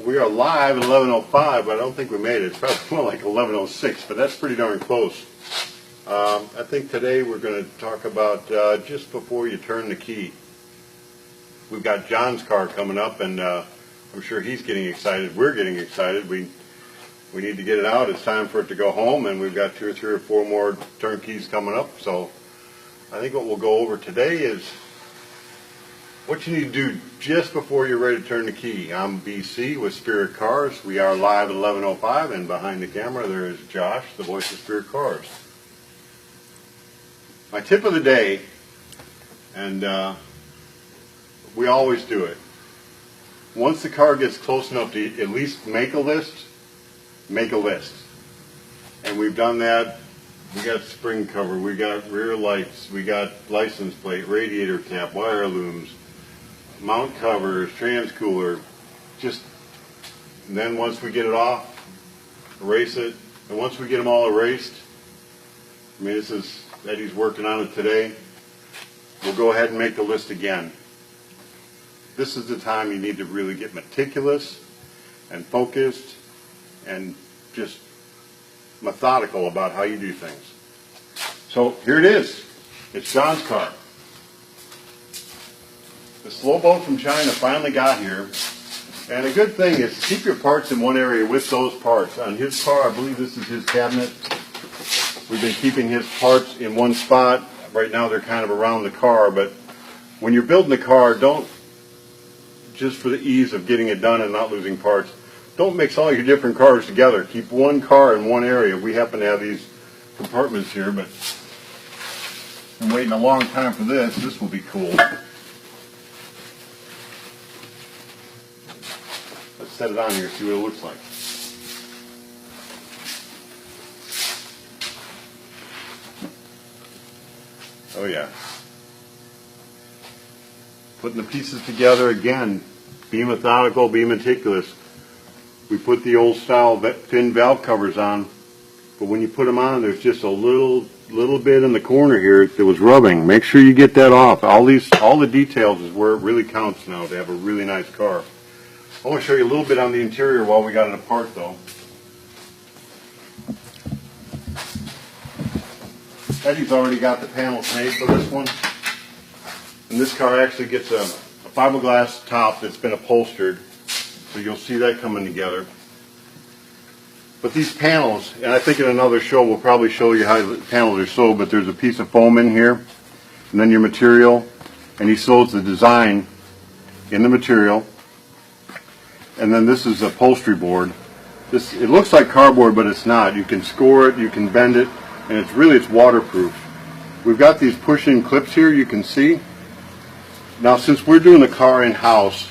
We are live at 11:05, but I don't think we made it. It's probably more like 11:06, but that's pretty darn close. I think today we're going to talk about just before you turn the key. We've got John's car coming up, and I'm sure he's getting excited. We're getting excited. We need to get it out. It's time for it to go home, and we've got 2 or 3 or 4 more turnkeys coming up. So I think what we'll go over today is what you need to do just before you're ready to turn the key. I'm BC with Spirit Cars. We are live at 11:05, and behind the camera there is Josh, the voice of Spirit Cars. My tip of the day, and we always do it. Once the car gets close enough to at least make a list, make a list. And we've done that. We got spring cover, we got rear lights, we got license plate, radiator cap, wire looms, mount covers, trans cooler. And then once we get it off, erase it. And once we get them all erased, I mean, this is Eddie's working on it today. We'll go ahead and make the list again. This is the time you need to really get meticulous and focused and just methodical about how you do things. So here it is. It's John's car. The slow boat from China finally got here. And a good thing is keep your parts in one area with those parts. On his car, I believe this is his cabinet. We've been keeping his parts in one spot. Right now they're kind of around the car, but when you're building the car, don't, just for the ease of getting it done and not losing parts, don't mix all your different cars together. Keep one car in one area. We happen to have these compartments here, but I'm waiting a long time for this. This will be cool. Let's set it on here, see what it looks like. Oh yeah. Putting the pieces together again. Be methodical, be meticulous. We put the old style thin valve covers on, but when you put them on, there's just a little bit in the corner here that was rubbing. Make sure you get that off. All the details is where it really counts now to have a really nice car. I want to show you a little bit on the interior while we got it apart though. Eddie's already got the panels made for this one. And this car actually gets a fiberglass top that's been upholstered. So you'll see that coming together. But these panels, and I think in another show we'll probably show you how the panels are sewed, but there's a piece of foam in here, and then your material, and he sews the design in the material. And then this is upholstery board. It looks like cardboard, but it's not. You can score it, you can bend it, and it's waterproof. We've got these push-in clips here, you can see. Now since we're doing the car in-house,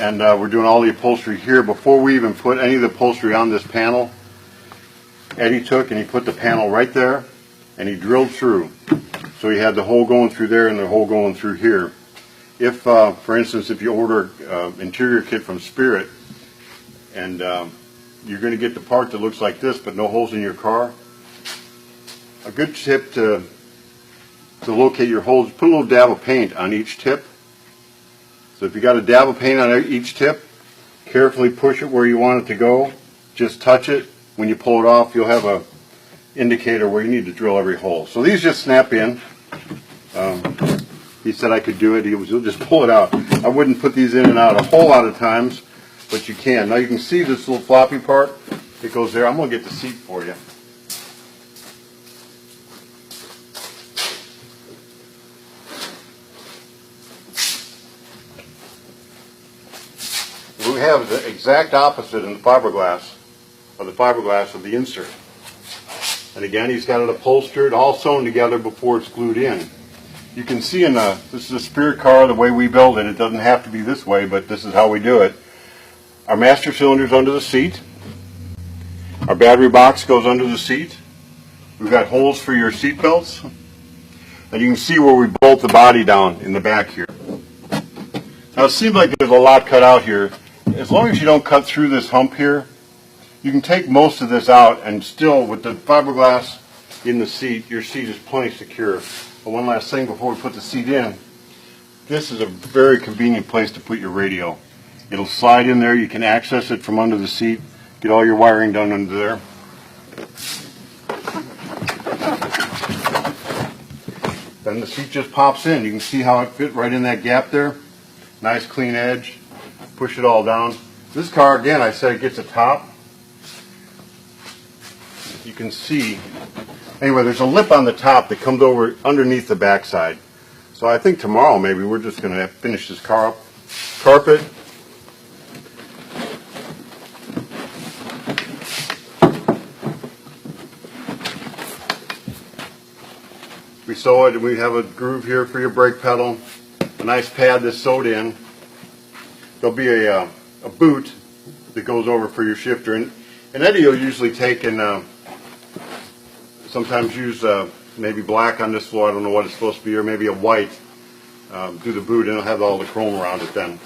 and we're doing all the upholstery here, before we even put any of the upholstery on this panel, Eddie took and he put the panel right there, and he drilled through. So he had the hole going through there and the hole going through here. If, for instance, if you order interior kit from Spirit, and you're going to get the part that looks like this, but no holes in your car, a good tip to locate your holes, put a little dab of paint on each tip. So if you got a dab of paint on each tip, carefully push it where you want it to go. Just touch it. When you pull it off, you'll have a indicator where you need to drill every hole. So these just snap in. He said I could do it. He'll just pull it out. I wouldn't put these in and out a whole lot of times, but you can. Now you can see this little floppy part. It goes there. I'm going to get the seat for you. We have the exact opposite in the fiberglass of the insert. And again, he's got it upholstered, all sewn together before it's glued in. You can see this is a Spirit car, the way we build it. It doesn't have to be this way, but this is how we do it. Our master cylinder's under the seat. Our battery box goes under the seat. We've got holes for your seat belts. And you can see where we bolt the body down in the back here. Now it seems like there's a lot cut out here. As long as you don't cut through this hump here, you can take most of this out, and still with the fiberglass in the seat, your seat is plenty secure. But one last thing before we put the seat in, this is a very convenient place to put your radio. It'll slide in there. You can access it from under the seat. Get all your wiring done under there. Then the seat just pops in. You can see how it fit right in that gap there. Nice clean edge. Push it all down. This car, again, I said it gets a top. You can see, anyway, there's a lip on the top that comes over underneath the backside. So I think tomorrow maybe we're just going to finish this car up. Carpet. We sew it, and we have a groove here for your brake pedal. A nice pad that's sewed in. There'll be a boot that goes over for your shifter. And Eddie will usually take and sometimes use maybe black on this floor. I don't know what it's supposed to be, or maybe a white. Do the boot, and it'll have all the chrome around it then.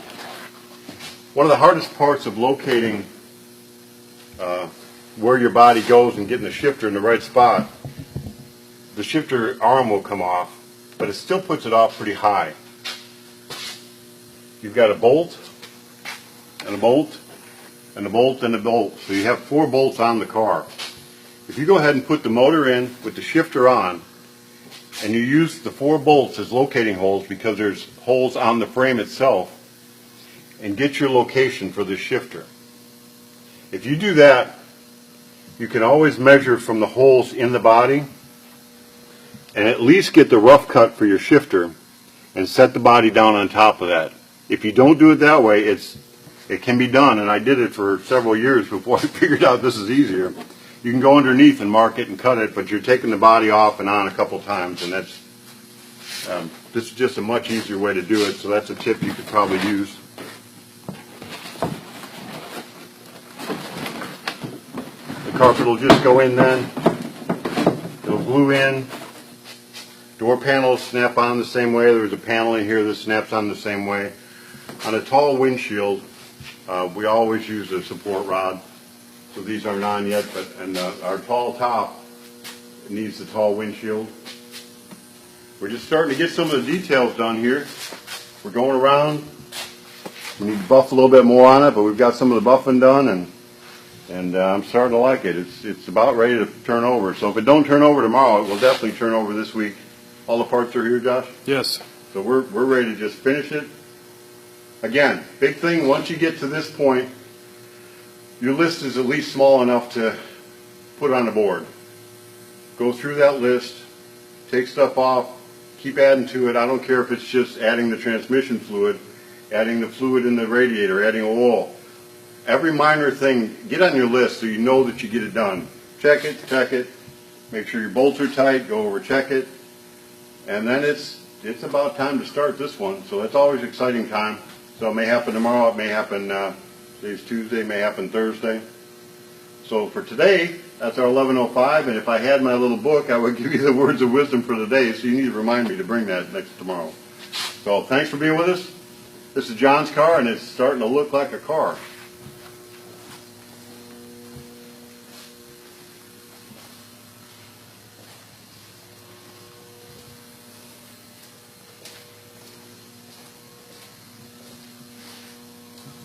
One of the hardest parts of locating where your body goes and getting the shifter in the right spot, the shifter arm will come off, but it still puts it off pretty high. You've got a bolt, and a bolt, and a bolt, and a bolt. So you have 4 bolts on the car. If you go ahead and put the motor in with the shifter on, and you use the 4 bolts as locating holes because there's holes on the frame itself, and get your location for the shifter. If you do that, you can always measure from the holes in the body and at least get the rough cut for your shifter and set the body down on top of that. If you don't do it that way, it can be done, and I did it for several years before I figured out this is easier. You can go underneath and mark it and cut it, but you're taking the body off and on a couple times, and that's this is just a much easier way to do it, so that's a tip you could probably use. The carpet will just go in then. It'll glue in. Door panels snap on the same way. There's a panel in here that snaps on the same way. On a tall windshield, we always use a support rod. So these aren't on yet, but our tall top needs the tall windshield. We're just starting to get some of the details done here. We're going around. We need to buff a little bit more on it, but we've got some of the buffing done, and I'm starting to like it. It's about ready to turn over. So if it don't turn over tomorrow, it will definitely turn over this week. All the parts are here, Josh? Yes. So we're ready to just finish it. Again, big thing, once you get to this point, your list is at least small enough to put on the board. Go through that list, take stuff off, keep adding to it. I don't care if it's just adding the transmission fluid, adding the fluid in the radiator, adding oil. Every minor thing, get on your list so you know that you get it done. Check it, make sure your bolts are tight, go over, check it. And then it's about time to start this one. So that's always an exciting time. So it may happen tomorrow, it may happen, today's Tuesday, it may happen Thursday. So for today, that's our 11:05, and if I had my little book, I would give you the words of wisdom for the day, so you need to remind me to bring that next tomorrow. So thanks for being with us. This is John's car, and it's starting to look like a car.